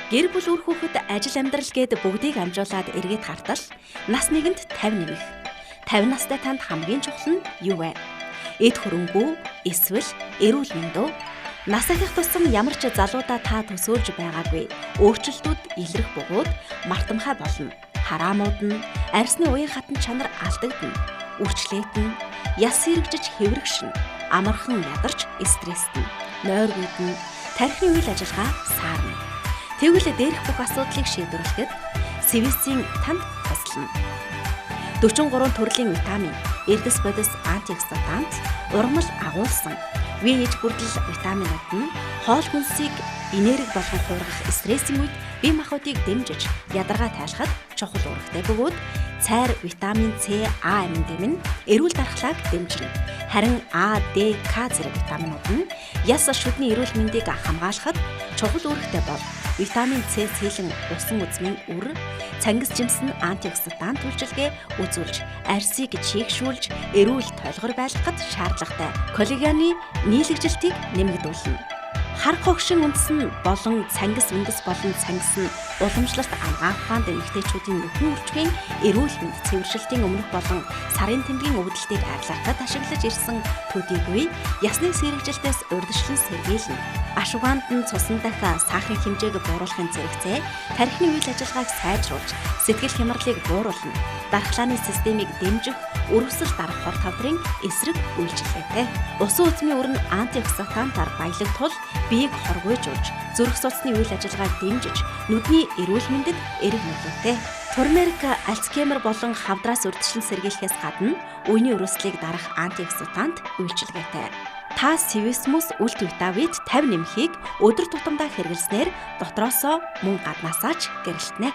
Гэр бүл үр хүүхэд ажил амьдрал гээд бүгдийг амжуулаад эргээд хартал нас нэгэнд 50 нэмэх. 50 настай танд хамгийн чухал нь юу вэ? Эд хөрөнгөө эсвэл эрүүл мэндөө? Нас ахих тусам ямар ч залуудаа та төсөөлж байгаагүй. Өөрчлөлтүүд илрэх бөгөөд мартамхай болно. Хараамууд нь арьсны уян хатан чанар алдагдана. Үрчлээтэн, яс сэргжиж хэврэгшин, амархан ядарч стресстэн, нойргууд нь тархины үйл ажиллагаа саарна. Тэгвэл дээрх бүх асуудлыг шийдвэрлэхэд Cevicin танд туслана. 43 төрлийн витамин, эрдэс бодис антиоксидант, ургамал агуулсан, виж бүрдэл витаминууд нь хоол хүнсийг энерги болгон хуургах стрессийн үед бие махбодыг дэмжиж ядаргаа тайлахад чухал үүрэгтэй бөгөөд цайр витамин С, А амин нь эрүүл дархлааг дэмжинэ. Харин А, Д, К зэрэг витаминууд нь яс шүдний эрүүл мэндийг хамгаалахад чухал үүрэгтэй бол витамин С сэлэн усан үзмийн үр, цангис жимс нь антиоксидант үйлчилгээ үзүүлж, арьсыг чийгшүүлж, эрүүл толгор байлгахад шаардлагатай коллагены нийлэгжилтийг нэмэгдүүлнэ. Хар хогшин үндэс нь болон цангис үндэс болон цангис нь уламжлалт амгаах ухаанд эмэгтэйчүүдийн нөхөн үржихийн эрүүл мэнд цэвэршилтийн өмнөх болон сарын тэмдгийн өвдөлтийг арилгахад ашиглаж ирсэн төдийгүй ясны сэргэжилтээс урьдчилан сэргийлнэ. Ашугаанд нь цусан дахь сахарын хэмжээг бууруулахын зэрэгцээ тархины үйл ажиллагааг сайжруулж, сэтгэл хямралыг бууруулна. Дархлааны системийг дэмжих, өрөвсөл дарах хол тавдрын эсрэг үйлчилгээтэй. Усан үзмийн үр нь антиоксидантаар баялагдтал биеийг хоргойжуулж, зүрх судасны үйл ажиллагааг дэмжиж, нүдний эрүүл мэндэд эрэг нөлөөтэй. Турмерик Альцгеймер болон хавдраас урьдчилан сэргийлэхээс гадна үений өрөөслийг дарах антиоксидант үйлчилгээтэй. Та Cevicin үлтивитавит 50 нэмэхийг өдөр тутамдаа хэрэглэснээр дотроосоо мөн гаднаасаа ч гэрэлтнэ.